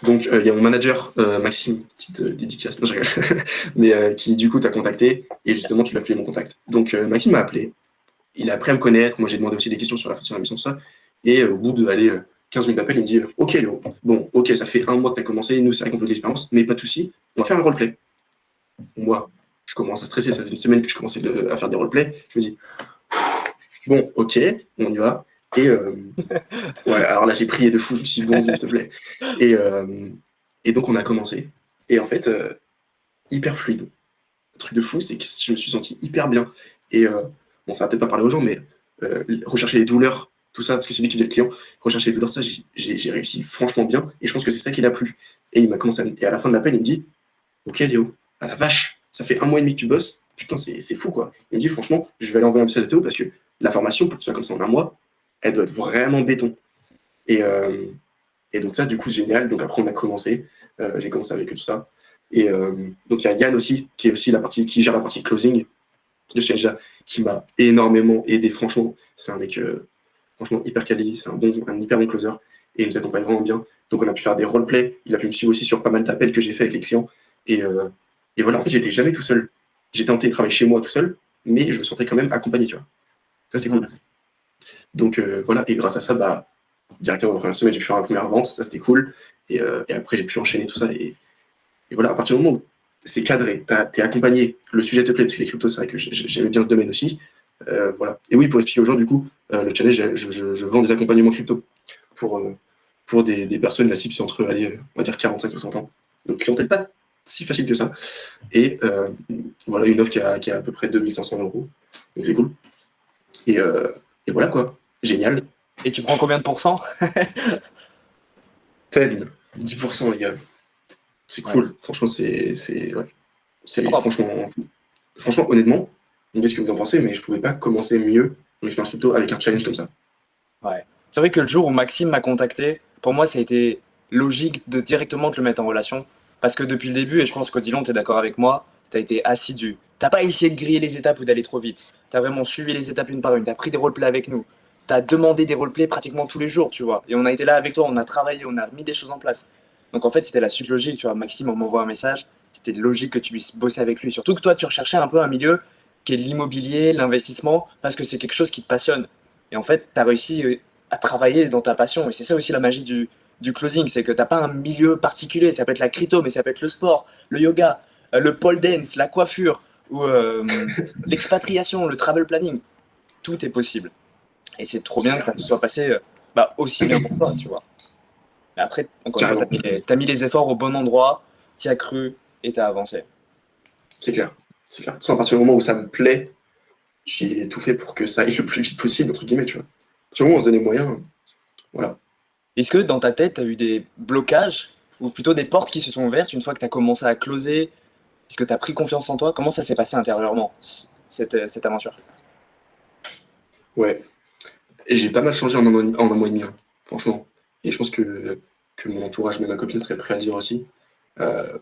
Donc, il y a mon manager, Maxime, petite dédicace, non, je rigole. Mais qui du coup t'a contacté et justement tu lui as filé mon contact. Donc, Maxime m'a appelé, il a appris à me connaître, moi j'ai demandé aussi des questions sur la mission, tout ça. Et au bout de aller 15 minutes d'appel, il me dit ok Léo, bon, ok, ça fait un mois que tu as commencé, nous c'est vrai qu'on veut de l'expérience, mais pas de souci, on va faire un roleplay. Moi, je commence à stresser, ça fait une semaine que je commençais à faire des roleplays. Je me dis bon, ok, on y va. Et ouais, alors là j'ai prié de fou, je me suis dit bon Dieu, s'il te plaît. Et, euh, et donc on a commencé. Et en fait, hyper fluide. Le truc de fou, c'est que je me suis senti hyper bien. Et bon, ça va peut-être pas parler aux gens, mais rechercher les douleurs, tout ça, parce que c'est lui qui faisait le client, rechercher les douleurs, ça, j'ai réussi franchement bien. Et je pense que c'est ça qui l'a plu. Et il m'a commencé et à la fin de l'appel, il me dit ok Léo, à la vache, ça fait un mois et demi que tu bosses, putain, c'est fou quoi. Il me dit franchement, je vais aller envoyer un message à Théo parce que la formation, pour que ce soit comme ça en un mois, elle doit être vraiment béton. Et, euh, et donc ça, du coup, c'est génial. Donc après, on a commencé. J'ai commencé avec eux, tout ça. Et donc il y a Yann aussi, qui est aussi qui gère la partie closing de chez Elja, qui m'a énormément aidé. Franchement, c'est un mec franchement hyper quali, c'est un hyper bon closer et il nous accompagne vraiment bien. Donc on a pu faire des roleplays. Il a pu me suivre aussi sur pas mal d'appels que j'ai fait avec les clients. Et, euh, et voilà, en fait, j'étais jamais tout seul. J'étais en télétravail chez moi tout seul, mais je me sentais quand même accompagné, tu vois. Ça, c'est cool. Donc voilà, et grâce à ça, bah, directement, la première semaine, j'ai pu faire ma première vente, ça c'était cool. Et après, j'ai pu enchaîner tout ça. Et voilà, à partir du moment où c'est cadré, t'es accompagné, le sujet te plaît, parce que les cryptos, c'est vrai que j'aimais bien ce domaine aussi. Voilà. Et oui, pour expliquer aux gens, du coup, le challenge, je vends des accompagnements crypto pour, des personnes, la cible, c'est entre, allez, on va dire 45-60 ans. Donc, clientèle pas si facile que ça. Et voilà, une offre qui a à peu près 2500 €. Donc, c'est cool. Et, euh, et voilà, quoi. Génial. Et tu prends combien de pourcents? 10%, les gars. C'est Ouais, cool. Franchement, ouais. c'est C'est propre. franchement fou. Franchement, honnêtement, vous me dites ce que vous en pensez, mais je pouvais pas commencer mieux mon expérience crypto avec un challenge comme ça. Ouais. C'est vrai que le jour où Maxime m'a contacté, pour moi, ça a été logique de directement te le mettre en relation. Parce que depuis le début, et je pense qu'Odilon, tu es d'accord avec moi, tu as été assidu. T'as pas essayé de griller les étapes ou d'aller trop vite. Tu as vraiment suivi les étapes une par une. Tu as pris des roleplays avec nous. Tu as demandé des roleplays pratiquement tous les jours, tu vois. Et on a été là avec toi, on a travaillé, on a mis des choses en place. Donc en fait, c'était la suite logique, tu vois. Maxime, on m'envoie un message, c'était logique que tu puisses bosser avec lui. Surtout que toi, tu recherchais un peu un milieu qui est l'immobilier, l'investissement, parce que c'est quelque chose qui te passionne. Et en fait, tu as réussi à travailler dans ta passion. Et c'est ça aussi la magie du closing, c'est que t'as pas un milieu particulier. Ça peut être la crypto, mais ça peut être le sport, le yoga, le pole dance, la coiffure, ou l'expatriation, le travel planning. Tout est possible. Et c'est trop C'est bien que clair. ça se soit passé bah, aussi bien pour toi, tu vois. Mais après, encore une fois, Carrément. t'as mis les efforts au bon endroit, t'y as cru et t'as avancé. C'est clair. C'est clair. Soit à partir du moment où ça me plaît, j'ai tout fait pour que ça aille le plus vite possible, entre guillemets, tu vois. À partir du moment où on se donne les moyens, voilà. Est-ce que dans ta tête, t'as eu des blocages ou plutôt des portes qui se sont ouvertes une fois que tu as commencé à closer, puisque tu as pris confiance en toi? Comment ça s'est passé intérieurement, cette aventure? Ouais. Et j'ai pas mal changé en un mois et demi, hein, franchement. Et je pense que mon entourage, même ma copine, serait prêt à le dire aussi. Euh,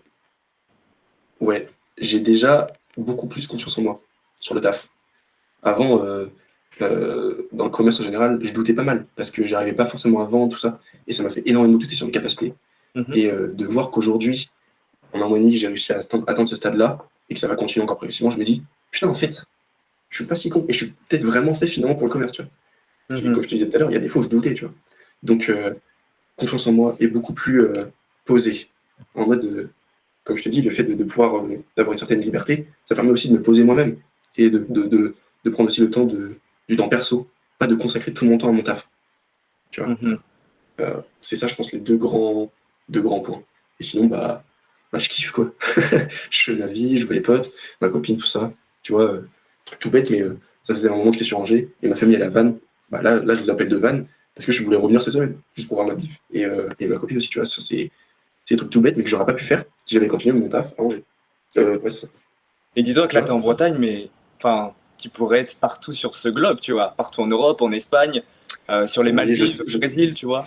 ouais, j'ai déjà beaucoup plus confiance en moi sur le taf. Avant, dans le commerce en général, je doutais pas mal parce que j'arrivais pas forcément à vendre, tout ça. Et ça m'a fait énormément douter sur mes capacités. Mhm. Et de voir qu'aujourd'hui, en un mois et demi, j'ai réussi à atteindre ce stade-là et que ça va continuer encore progressivement, je me dis, putain, en fait, je suis pas si con et je suis peut-être vraiment fait finalement pour le commerce, tu vois. Parce que, Mhm. comme je te disais tout à l'heure, il y a des fois où je doutais, tu vois. Donc, confiance en moi est beaucoup plus posée. En mode, comme je te dis, le fait de pouvoir d'avoir une certaine liberté, ça permet aussi de me poser moi-même et de prendre aussi le temps du temps perso, pas de consacrer tout mon temps à mon taf. Tu vois. Mhm. C'est ça, je pense, les deux grands points. Et sinon, bah je kiffe, quoi. Je fais ma vie, je vois les potes, ma copine, tout ça. Tu vois, truc tout bête, mais ça faisait un moment que j'étais sur Angers et ma famille est à Vannes. Bah là, je vous appelle de Vannes parce que je voulais revenir cette semaine, juste pour voir ma bif. Et ma copine aussi, tu vois, ça, c'est des trucs tout bêtes, mais que j'aurais pas pu faire si j'avais continué mon taf à Angers. Ouais, c'est ça. Et dis-toi que Tu là, tu es vois. en Bretagne, mais enfin, tu pourrais être partout sur ce globe, tu vois, partout en Europe, en Espagne, sur les Oui, Maldives, au Brésil, tu vois.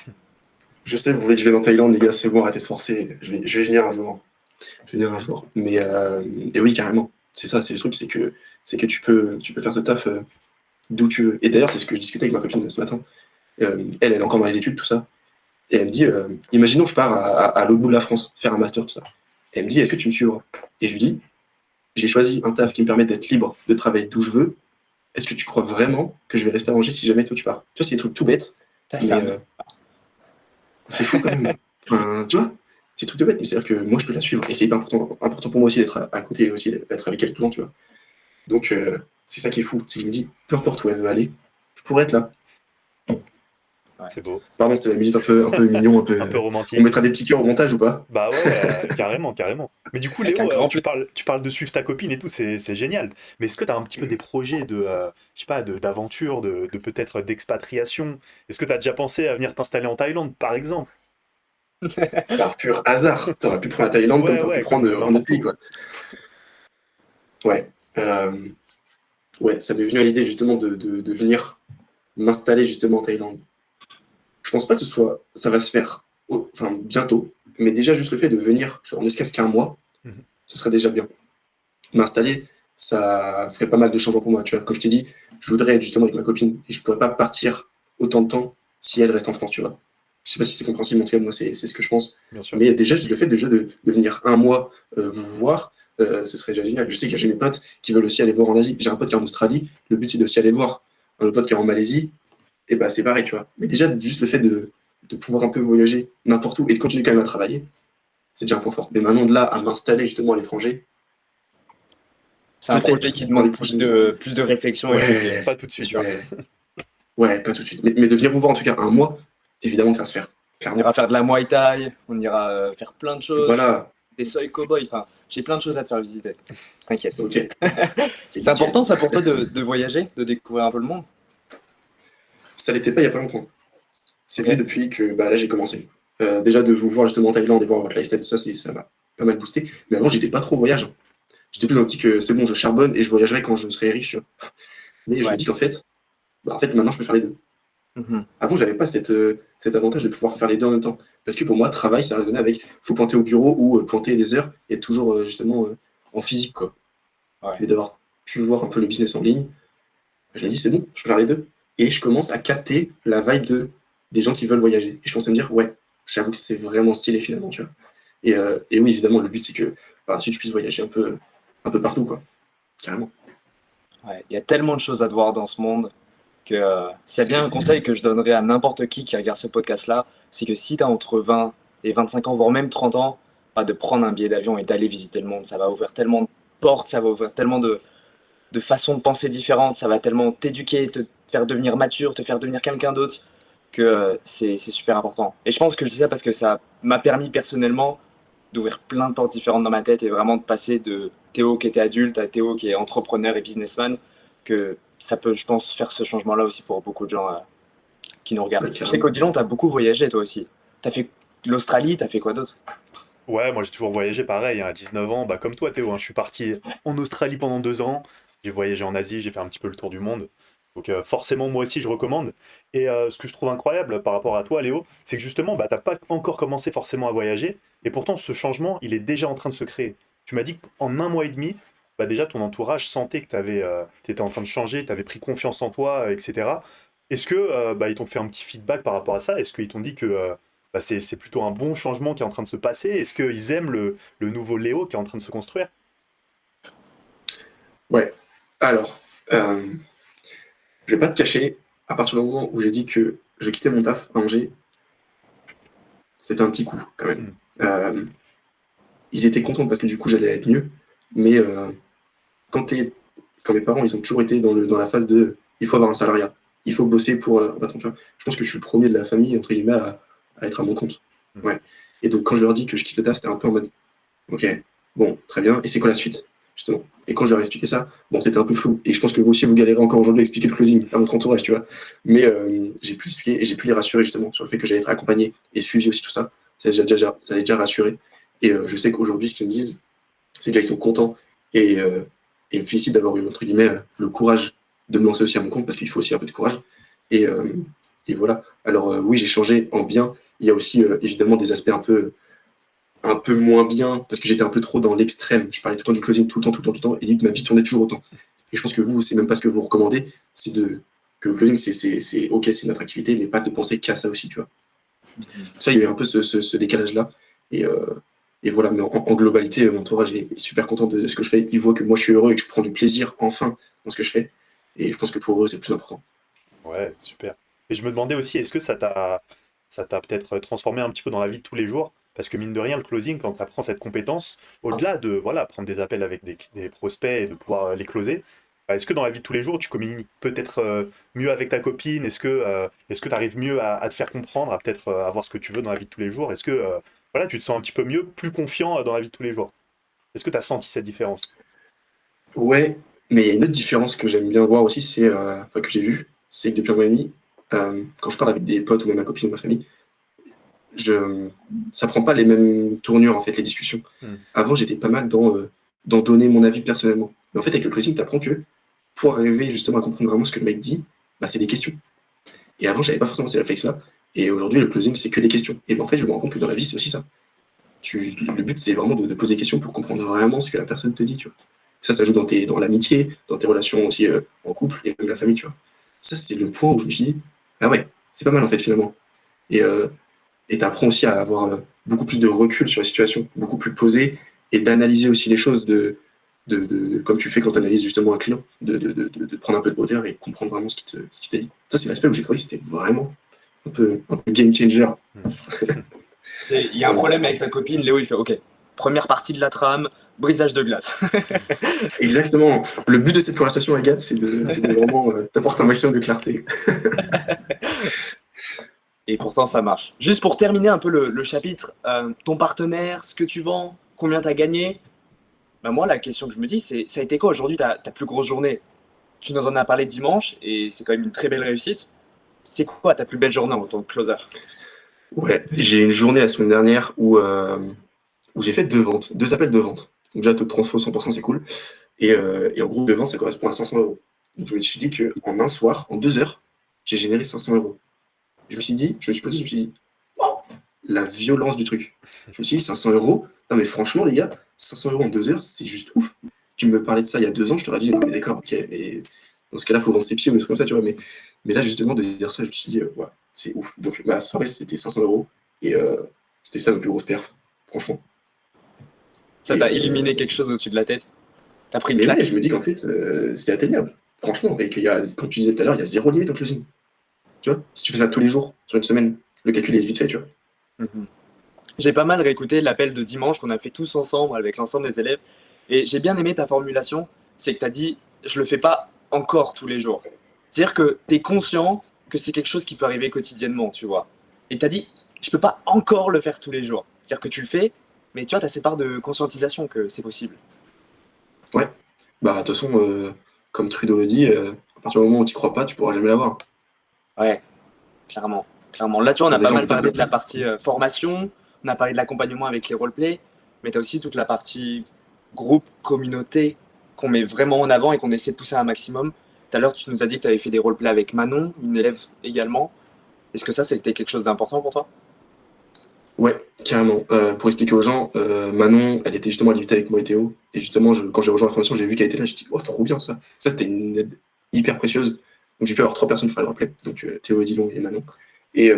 je sais, vous voulez que je vienne en Thaïlande, les gars, c'est bon, arrêtez de forcer. Je vais venir un jour. Je vais venir un jour. Mais et oui, carrément. C'est ça, c'est le truc, c'est que tu peux faire ce taf d'où tu veux. Et d'ailleurs, c'est ce que je discutais avec ma copine ce matin. Elle est encore dans les études, tout ça. Et elle me dit, imaginons je pars à l'autre bout de la France, faire un master, tout ça. Et elle me dit, est-ce que tu me suivras? Et je lui dis, j'ai choisi un taf qui me permet d'être libre, de travailler d'où je veux. Est-ce que tu crois vraiment que je vais rester à Angers si jamais toi tu pars? Tu vois, c'est des trucs tout bêtes, Ça, c'est mais un... c'est fou quand même. Enfin, tu vois, c'est des trucs tout bêtes, mais c'est-à-dire que moi je peux la suivre. Et c'est hyper important pour moi aussi d'être à côté, aussi d'être avec elle tout le temps, tu vois. Donc c'est ça qui est fou, c'est que je me dis, peu importe où elle veut aller, je pourrais être là. Ouais. C'est beau. Pardon, c'était la minute un peu mignon, un peu. Un peu On romantique. mettra des petits cœurs au montage ou pas? Bah ouais, carrément, carrément. Mais du coup, Avec un Léo, grand plaisir. tu parles de suivre ta copine et tout, c'est génial. Mais est-ce que tu as un petit peu des projets de, je sais pas, d'aventure, de peut-être d'expatriation? Est-ce que tu as déjà pensé à venir t'installer en Thaïlande, par exemple? Par pur hasard, t'aurais pu prendre la Thaïlande comme Ouais, t'aurais pu ouais, comme prendre un autre n'importe pays, où. quoi. Ouais. Ouais, ça m'est venu à l'idée justement de venir m'installer justement en Thaïlande. Je pense pas que ça va se faire, enfin bientôt, mais déjà juste le fait de venir, genre ne serait-ce qu'un mois, Mhm. ce serait déjà bien. M'installer, ça ferait pas mal de changements pour moi, tu vois. Comme je t'ai dit, je voudrais être justement avec ma copine et je pourrais pas partir autant de temps si elle reste en France, tu vois. Je sais pas si c'est compréhensible, mais en tout cas, moi, c'est ce que je pense. Bien sûr. Mais déjà, juste le fait déjà de venir un mois vous voir, ce serait déjà génial. Je sais que j'ai mes potes qui veulent aussi aller voir en Asie. J'ai un pote qui est en Australie, le but c'est d'aussi aller le voir. Un autre pote qui est en Malaisie, et bah c'est pareil, tu vois. Mais déjà, juste le fait de pouvoir un peu voyager n'importe où et de continuer quand même à travailler, c'est déjà un point fort. Mais maintenant, de là à m'installer justement à l'étranger, C'est un projet peut-être qui dans les demande prochaines années. plus de réflexion et plus de... Ouais, Pas tout de C'est suite. sûr. ouais, ouais, pas tout de suite. Mais de venir vous voir en tout cas un mois, évidemment que ça va se faire, On clairement. ira faire de la Muay Thai, on ira faire plein de choses, Voilà, des seuils cow-boys, enfin, j'ai plein de choses à te faire visiter. T'inquiète. ok, ok, C'est nickel. important ça pour toi de voyager, de découvrir un peu le monde? Ça l'était pas il y a pas longtemps. C'est Ok. venu depuis que bah, là j'ai commencé. Déjà de vous voir justement en Thaïlande et voir votre lifestyle, tout ça, ça m'a pas mal boosté. Mais avant, j'étais pas trop au voyage, hein. J'étais plus dans l'optique que c'est bon, je charbonne et je voyagerai quand je serai riche, tu vois. Mais je me Ouais. dis qu'en fait, bah, en fait, maintenant, je peux faire les deux. Mhm. Avant, j'avais pas cet avantage de pouvoir faire les deux en même temps. Parce que pour moi, travail, ça résonnait avec faut pointer au bureau ou pointer des heures et être toujours justement en physique, quoi. Ouais. Mais d'avoir pu voir un peu le business en ligne, je me dis c'est bon, je peux faire les deux. Et je commence à capter la vibe des gens qui veulent voyager. Et je commence à me dire, ouais, j'avoue que c'est vraiment stylé finalement, tu vois. Et oui, évidemment, le but c'est que par la suite, je puisse voyager un peu partout, quoi. Carrément. Ouais. Il y a tellement de choses à devoir dans ce monde que s'il y a C'est bien clair. un conseil que je donnerais à n'importe qui regarde ce podcast-là, c'est que si tu as entre 20 et 25 ans, voire même 30 ans, bah, de prendre un billet d'avion et d'aller visiter le monde. Ça va ouvrir tellement de portes, ça va ouvrir tellement de façons de penser différentes, ça va tellement t'éduquer, te faire devenir mature, te faire devenir quelqu'un d'autre, que c'est super important. Et je pense que je dis ça parce que ça m'a permis personnellement d'ouvrir plein de portes différentes dans ma tête et vraiment de passer de Théo qui était adulte à Théo qui est entrepreneur et businessman, que ça peut, je pense, faire ce changement-là aussi pour beaucoup de gens qui nous regardent. Ouais, Je sais carrément. qu'Odilon, t'as beaucoup voyagé toi aussi. T'as fait l'Australie, t'as fait quoi d'autre? Ouais, moi j'ai toujours voyagé pareil, hein, à 19 ans, bah, comme toi Théo, hein, je suis parti en Australie pendant 2 ans, j'ai voyagé en Asie, j'ai fait un petit peu le tour du monde. Donc forcément moi aussi je recommande. Et ce que je trouve incroyable par rapport à toi Léo, c'est que justement bah, t'as pas encore commencé forcément à voyager, et pourtant ce changement il est déjà en train de se créer. Tu m'as dit qu'en un mois et demi, bah, déjà ton entourage sentait que t'étais en train de changer, t'avais pris confiance en toi, etc. Est-ce que bah, ils t'ont fait un petit feedback par rapport à ça? Est-ce qu'ils t'ont dit que bah, c'est plutôt un bon changement qui est en train de se passer? Est-ce qu'ils aiment le nouveau Léo qui est en train de se construire? Ouais. Alors, je vais pas te cacher, à partir du moment où j'ai dit que je quittais mon taf à Angers, c'était un petit coup quand même. Hmm. Euh, Ils étaient contents parce que du coup j'allais être mieux, mais quand, quand mes parents ils ont toujours été dans la phase de il faut avoir un salariat, il faut bosser pour attends, tu vois, je pense que je suis le premier de la famille entre guillemets à être à mon compte. Hmm. Ouais. Et donc quand je leur dis que je quitte le taf, c'était un peu en mode ok, bon, très bien, et c'est quoi la suite justement? Et quand je leur ai expliqué ça, bon, c'était un peu flou. Et je pense que vous aussi, vous galérez encore aujourd'hui à expliquer le closing à votre entourage, tu vois. Mais j'ai pu expliquer et j'ai pu les rassurer justement sur le fait que j'allais être accompagné et suivi aussi tout ça. Ça les a déjà rassurés. Et je sais qu'aujourd'hui, ce qu'ils me disent, c'est déjà qu'ils sont contents et ils me félicitent d'avoir eu, entre guillemets, le courage de me lancer aussi à mon compte parce qu'il faut aussi un peu de courage. Et, euh, et voilà. Alors oui, j'ai changé en bien. Il y a aussi évidemment des aspects un peu moins bien parce que j'étais un peu trop dans l'extrême. Je parlais tout le temps du closing, tout le temps, tout le temps, tout le temps, et dit que ma vie tournait toujours autant. Et je pense que vous, c'est même pas ce que vous recommandez, c'est que le closing, c'est ok, c'est notre activité, mais pas de penser qu'à ça aussi, tu vois. Ça, il y a eu un peu ce décalage-là. Et, euh, et voilà, mais en globalité, mon entourage est super content de ce que je fais. Ils voient que moi, je suis heureux et que je prends du plaisir, enfin, dans ce que je fais. Et je pense que pour eux, c'est le plus important. Ouais, super. Et je me demandais aussi, est-ce que ça t'a peut-être transformé un petit peu dans la vie de tous les jours? Parce que mine de rien, le closing, quand tu apprends cette compétence, au-delà de voilà, prendre des appels avec des prospects et de pouvoir les closer, bah, est-ce que dans la vie de tous les jours, tu communiques peut-être mieux avec ta copine? Est-ce que tu arrives mieux à te faire comprendre, à peut-être avoir ce que tu veux dans la vie de tous les jours? Est-ce que voilà, tu te sens un petit peu mieux, plus confiant dans la vie de tous les jours? Est-ce que tu as senti cette différence? Ouais, mais il y a une autre différence que j'aime bien voir aussi, enfin, que j'ai vue, c'est que depuis un mois et demi, quand je parle avec des potes ou même ma copine ou ma famille, je, ça prend pas les mêmes tournures en fait les discussions. Hmm. Avant j'étais pas mal dans donner mon avis personnellement. Mais en fait avec le closing t'apprends que pour arriver justement à comprendre vraiment ce que le mec dit, bah, c'est des questions. Et avant j'avais pas forcément ces réflexes là. Et aujourd'hui le closing c'est que des questions. Et ben en fait je me rends compte que dans la vie c'est aussi ça. Le but c'est vraiment de poser des questions pour comprendre vraiment ce que la personne te dit. Tu vois. Ça joue dans l'amitié, dans tes relations aussi en couple et même la famille. Tu vois. Ça c'est le point où je me suis dit ah ouais c'est pas mal en fait finalement. Et et tu apprends aussi à avoir beaucoup plus de recul sur la situation, beaucoup plus posé, et d'analyser aussi les choses comme tu fais quand tu analyses justement un client, de prendre un peu de hauteur et comprendre vraiment ce qui t'a dit. Ça, c'est l'aspect où j'ai trouvé que c'était vraiment un peu game changer. Hmm. Il y a un problème avec sa copine, Léo, il fait OK, première partie de la trame, brisage de glace. Exactement. Le but de cette conversation, Agathe, c'est de vraiment t'apporter un maximum de clarté. Et pourtant, ça marche. Juste pour terminer un peu le chapitre, ton partenaire, ce que tu vends, combien tu as gagné. Bah moi, la question que je me dis, c'est ça a été quoi aujourd'hui ta plus grosse journée? Tu nous en as parlé dimanche et c'est quand même une très belle réussite. C'est quoi ta plus belle journée en tant que closer? Ouais, j'ai une journée la semaine dernière où j'ai fait deux ventes, deux appels de vente. Donc déjà, taux de transfo 100%, c'est cool. Et en gros, de vente, ça correspond à 500 euros. Donc je me suis dit qu'en un soir, en 2 heures, j'ai généré 500 euros. Je me suis posé, je me suis dit, waouh, la violence du truc. Je me suis dit, 500 euros, non mais franchement, les gars, 500 euros en 2 heures, c'est juste ouf. Tu me parlais de ça il y a 2 ans, je t'aurais dit, non mais d'accord, ok, mais dans ce cas-là, il faut vendre ses pieds ou des trucs comme ça, tu vois. Mais là, justement, de dire ça, je me suis dit, ouais, c'est ouf. Donc ma soirée, c'était 500 euros. Et c'était ça ma plus grosse perf, franchement. Ça Et, t'a illuminé quelque chose au-dessus de la tête? T'as pris une mais ouais, claque? je me dis qu'en fait, c'est atteignable, franchement. Et qu'il y a, comme tu disais tout à l'heure, il y a zéro limite au closing. Tu vois, si tu fais ça tous les jours, sur une semaine, le calcul est vite fait, tu vois. Mhm. J'ai pas mal réécouté l'appel de dimanche qu'on a fait tous ensemble avec l'ensemble des élèves. Et j'ai bien aimé ta formulation, c'est que tu as dit, je le fais pas encore tous les jours. C'est-à-dire que tu es conscient que c'est quelque chose qui peut arriver quotidiennement, tu vois. Et tu as dit, je peux pas encore le faire tous les jours. C'est-à-dire que tu le fais, mais tu vois, tu as ces parts de conscientisation que c'est possible. Ouais. Bah, de toute façon, comme Trudeau le dit, à partir du moment où tu crois pas, tu pourras jamais l'avoir. Ouais, clairement. Clairement. Là, tu vois, on Quand a des pas gens mal me disent, parlé de la partie formation. On a parlé de l'accompagnement avec les roleplays, mais tu as aussi toute la partie groupe, communauté, qu'on met vraiment en avant et qu'on essaie de pousser un maximum. Tout à l'heure, tu nous as dit que tu avais fait des roleplays avec Manon, une élève également. Est-ce que ça, c'était quelque chose d'important pour toi? Ouais, carrément. Pour expliquer aux gens, Manon, elle était justement à l'invité avec moi et Théo. Et justement, quand j'ai rejoint la formation, j'ai vu qu'elle était là. J'ai dit, oh, trop bien ça. Ça, c'était une aide hyper précieuse. Donc, j'ai pu avoir 3 personnes pour faire le replay. Donc, Théo, Odilon et Manon. Et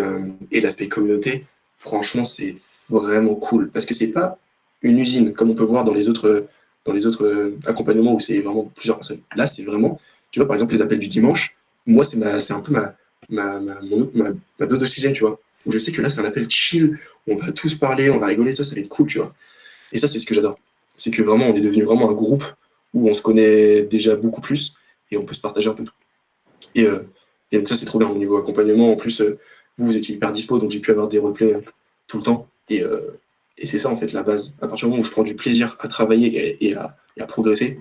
l'aspect communauté, franchement, c'est vraiment cool. Parce que c'est pas une usine, comme on peut voir dans les autres accompagnements où c'est vraiment plusieurs personnes. Là, c'est vraiment, tu vois, par exemple, les appels du dimanche. Moi, c'est un peu ma dose d'oxygène, tu vois. Où je sais que là, c'est un appel chill, on va tous parler, on va rigoler, ça va être cool, tu vois. Et ça, c'est ce que j'adore. C'est que vraiment, on est devenu vraiment un groupe où on se connaît déjà beaucoup plus et on peut se partager un peu tout. Et, euh, et donc ça, c'est trop bien au niveau accompagnement. En plus, vous étiez hyper dispo, donc j'ai pu avoir des roleplays tout le temps. Et c'est ça, en fait, la base. À partir du moment où je prends du plaisir à travailler et à progresser,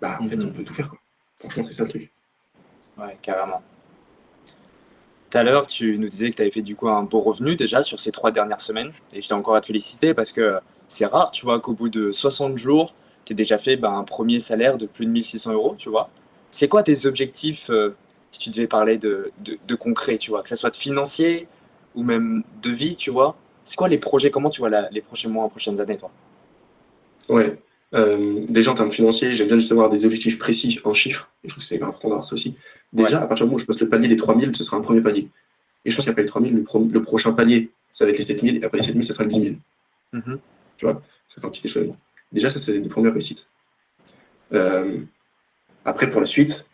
bah, en fait, on peut tout faire, quoi. Franchement, c'est ça le truc. Ouais, carrément. Tout à l'heure, tu nous disais que tu avais fait du coup un beau revenu déjà sur ces 3 dernières semaines. Et je t'ai encore à te féliciter parce que c'est rare, tu vois, qu'au bout de 60 jours, tu aies déjà fait un premier salaire de plus de 1 600 euros, tu vois. C'est quoi tes objectifs si tu devais parler de concret, tu vois, que ça soit de financier ou même de vie, tu vois. C'est quoi les projets, comment tu vois les prochains mois, prochaines années, toi? Ouais. Déjà, en termes financiers, j'aime bien justement avoir des objectifs précis en chiffres. Et je trouve que c'est hyper important d'avoir ça aussi. Ouais. Déjà, à partir du moment où je passe le palier des 3000, ce sera un premier palier. Et je pense qu'après les 3000, le prochain palier, ça va être les 7000. Et après les 7000, ça sera le 10 000. Mhm. Tu vois, ça fait un petit échelonnement. Déjà, ça, c'est des premières réussites. Euh, Après, pour la suite,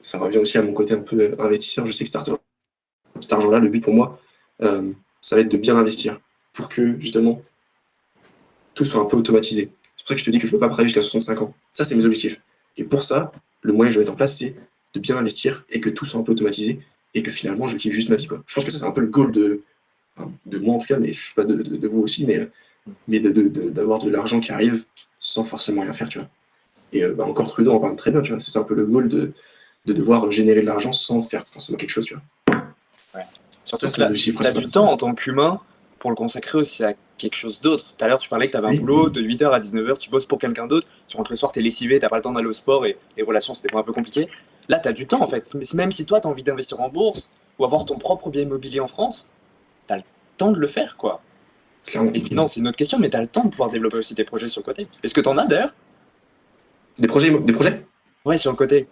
ça revient aussi à mon côté un peu investisseur. Je sais que cet argent-là, le but pour moi, ça va être de bien investir pour que, justement, tout soit un peu automatisé. C'est pour ça que je te dis que je ne veux pas travailler jusqu'à 65 ans. Ça, c'est mes objectifs. Et pour ça, le moyen que je vais mettre en place, c'est de bien investir et que tout soit un peu automatisé et que finalement, je kiffe juste ma vie, quoi. Je pense que ça, c'est un peu le goal de moi, en tout cas, mais je ne sais pas de vous aussi, mais d'avoir de l'argent qui arrive sans forcément rien faire, tu vois. Et encore Trudeau en parle très bien, tu vois. C'est un peu le goal de devoir générer de l'argent sans faire forcément quelque chose, tu vois. Ouais. Ça, Surtout que c'est là, l'objectif tu as principal. du temps en tant qu'humain pour le consacrer aussi à quelque chose d'autre. Tout à l'heure, tu parlais que tu avais un Oui, boulot de 8h à 19h, tu bosses pour quelqu'un d'autre, tu rentres le soir, tu es lessivé, tu n'as pas le temps d'aller au sport et les relations, c'était un peu compliqué. Là, tu as du temps en fait. Mais même si toi, tu as envie d'investir en bourse ou avoir ton propre bien immobilier en France, tu as le temps de le faire, quoi. clairement. Les finances, c'est une autre question, mais tu as le temps de pouvoir développer aussi tes projets sur le côté. Est-ce que tu en as d'ailleurs? Des projets, des projets? Ouais, sur le côté.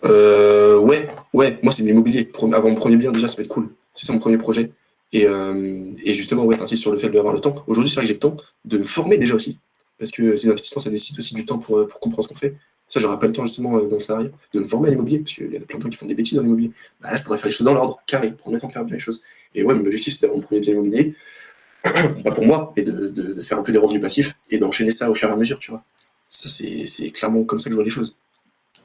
Ouais. Moi, c'est de l'immobilier. Avoir mon premier bien, déjà, ça va être cool. C'est ça mon premier projet. Et justement, ouais, t'insistes sur le fait d'avoir le temps. Aujourd'hui, c'est vrai que j'ai le temps de me former déjà aussi. Parce que ces investissements, ça nécessite aussi du temps pour comprendre ce qu'on fait. Ça, j'aurais pas le temps, justement, dans le salariat, de me former à l'immobilier. Parce qu'il y a plein de gens qui font des bêtises dans l'immobilier. Bah, là, je pourrais faire les choses dans l'ordre, carré, prendre le temps de faire bien les choses. Et ouais, mon objectif, c'est d'avoir mon premier bien immobilier. Pas pour moi, mais de faire un peu des revenus passifs et d'enchaîner ça au fur et à mesure, tu vois. Ça, c'est clairement comme ça que je vois les choses.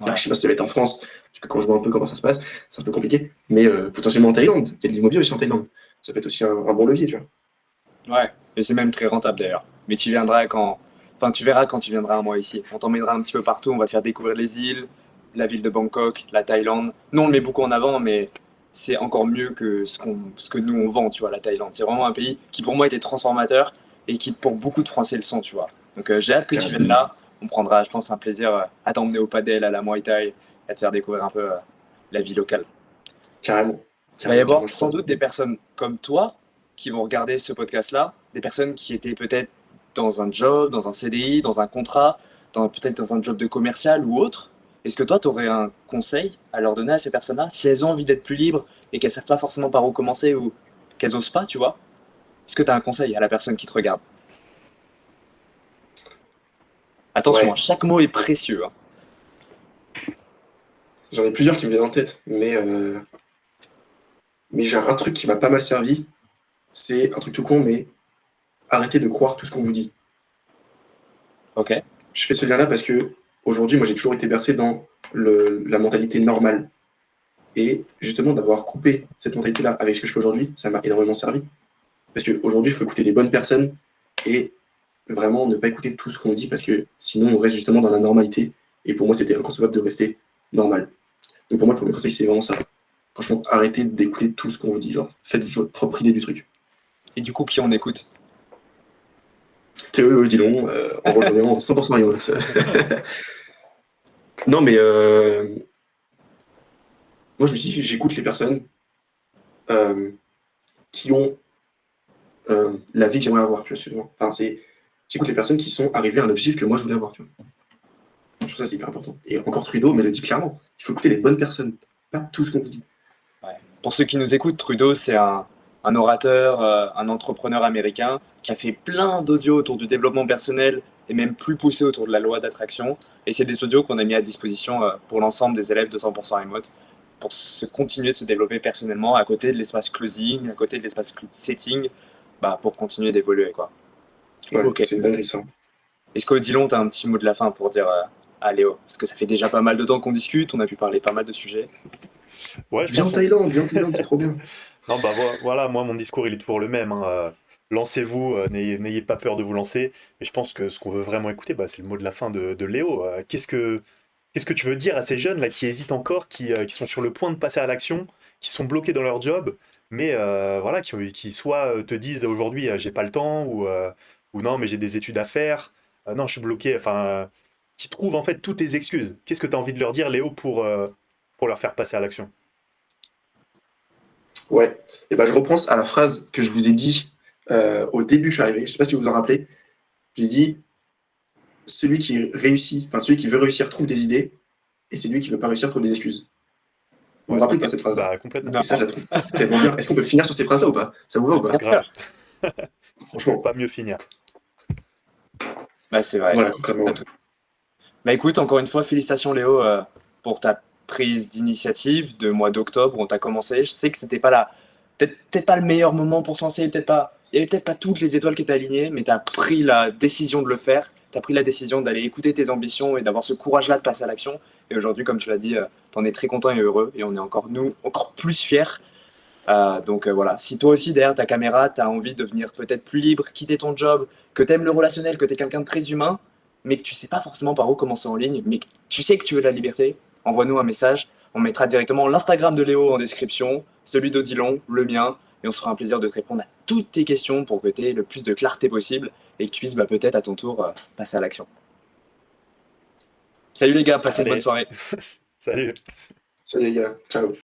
Alors, Ouais. je sais pas si ça va être en France, parce que quand je vois un peu comment ça se passe, c'est un peu compliqué. Mais potentiellement en Thaïlande, il y a de l'immobilier aussi en Thaïlande. Ça peut être aussi un bon levier, tu vois. Ouais, et c'est même très rentable d'ailleurs. Mais tu viendras quand. Enfin, tu verras quand tu viendras un mois ici. On t'emmènera un petit peu partout, on va te faire découvrir les îles, la ville de Bangkok, la Thaïlande. Nous, on le met beaucoup en avant, mais c'est encore mieux que ce que nous, on vend, tu vois, la Thaïlande. C'est vraiment un pays qui, pour moi, était transformateur et qui, pour beaucoup de Français, le sont, tu vois. Donc, j'ai hâte que tu viennes Carrément. là. On prendra, je pense, un plaisir à t'emmener au padel, à la Muay Thai, à te faire découvrir un peu la vie locale. Carrément. Il va y Carrément, avoir carrément, je suis sans trop. doute des personnes comme toi qui vont regarder ce podcast-là, des personnes qui étaient peut-être dans un job, dans un CDI, dans un contrat, peut-être dans un job de commercial ou autre. Est-ce que toi, tu aurais un conseil à leur donner à ces personnes-là, si elles ont envie d'être plus libres et qu'elles savent pas forcément par où commencer ou qu'elles osent pas, tu vois? Est-ce que tu as un conseil à la personne qui te regarde? Attention, hein, Ouais, chaque mot est précieux, hein. j'en ai plusieurs qui me viennent en tête, mais j'ai un truc qui m'a pas mal servi. C'est un truc tout con, mais arrêtez de croire tout ce qu'on vous dit. Ok? Je fais ce lien-là parce que aujourd'hui, moi, j'ai toujours été bercé dans la mentalité normale. Et justement, d'avoir coupé cette mentalité-là avec ce que je fais aujourd'hui, ça m'a énormément servi. Parce qu'aujourd'hui, il faut écouter les bonnes personnes et vraiment ne pas écouter tout ce qu'on nous dit parce que sinon, on reste justement dans la normalité. Et pour moi, c'était inconcevable de rester normal. Donc pour moi, le premier conseil, c'est vraiment ça. Franchement, arrêtez d'écouter tout ce qu'on vous dit. Genre, faites votre propre idée du truc. Et du coup, qui on écoute? Théo et Odilon, en rejoignant 100% remote. Non, mais moi, je me suis dit, j'écoute les personnes euh, qui ont la vie que j'aimerais avoir, tu vois, sûrement. Enfin, j'écoute les personnes qui sont arrivées à un objectif que moi, je voulais avoir, tu vois. Je trouve ça, c'est hyper important. Et encore Trudeau me le dit clairement. Il faut écouter les bonnes personnes, pas tout ce qu'on vous dit. Ouais. Pour ceux qui nous écoutent, Trudeau, c'est un orateur, un entrepreneur américain qui a fait plein d'audios autour du développement personnel et même plus poussé autour de la loi d'attraction. Et c'est des audios qu'on a mis à disposition pour l'ensemble des élèves de 100% remote pour continuer de se développer personnellement à côté de l'espace closing, à côté de l'espace setting, bah, pour continuer d'évoluer, quoi. Ouais, Ok. c'est une dinguerie, ça. Est-ce qu'Odilon, tu as un petit mot de la fin pour dire à Léo? Parce que ça fait déjà pas mal de temps qu'on discute, on a pu parler pas mal de sujets. Ouais, je Viens en pense. Thaïlande, c'est trop bien. Non, bah voilà, moi mon discours il est toujours le même, hein. Lancez-vous, n'ayez pas peur de vous lancer. Mais je pense que ce qu'on veut vraiment écouter, bah, c'est le mot de la fin de Léo. Qu'est-ce que tu veux dire à ces jeunes là qui hésitent encore, qui sont sur le point de passer à l'action, qui sont bloqués dans leur job, mais voilà, qui soit te disent aujourd'hui j'ai pas le temps, ou non mais j'ai des études à faire, non je suis bloqué, enfin, qui trouvent en fait toutes tes excuses. Qu'est-ce que tu as envie de leur dire, Léo, pour leur faire passer à l'action? Ouais. Et ben, je repense à la phrase que je vous ai dit au début que je suis arrivé. Je sais pas si vous vous en rappelez. J'ai dit, celui qui réussit, enfin, celui qui veut réussir trouve des idées, et celui qui veut pas réussir trouve des excuses. Vous vous Ouais, rappelez pas de cette phrase-là? Bah complètement. Et ça, je la trouve tellement bien. Est-ce qu'on peut finir sur ces phrases-là ou pas? Ça vous va ou pas? bien Grave. sûr. Franchement, Pas mieux finir. Bah, c'est vrai. voilà, concrètement. T'as tout. Bah écoute, encore une fois, félicitations Léo pour ta prise d'initiative de mois d'octobre où on t'a commencé. Je sais que c'était pas peut-être pas le meilleur moment pour se lancer, il y avait peut-être pas toutes les étoiles qui étaient alignées, mais tu as pris la décision de le faire. Tu as pris la décision d'aller écouter tes ambitions et d'avoir ce courage-là de passer à l'action. Et aujourd'hui, comme tu l'as dit, t'en es très content et heureux et on est encore, nous, encore plus fiers. Donc voilà, si toi aussi derrière ta caméra, tu as envie de devenir peut-être plus libre, quitter ton job, que tu aimes le relationnel, que tu es quelqu'un de très humain, mais que tu sais pas forcément par où commencer en ligne, mais que tu sais que tu veux de la liberté, envoie-nous un message. On mettra directement l'Instagram de Léo en description, celui d'Odilon, le mien, et on se fera un plaisir de te répondre à toutes tes questions pour que tu aies le plus de clarté possible et que tu puisses peut-être à ton tour passer à l'action. Salut les gars, passez une bonne Allez, soirée. salut. Salut les gars, ciao.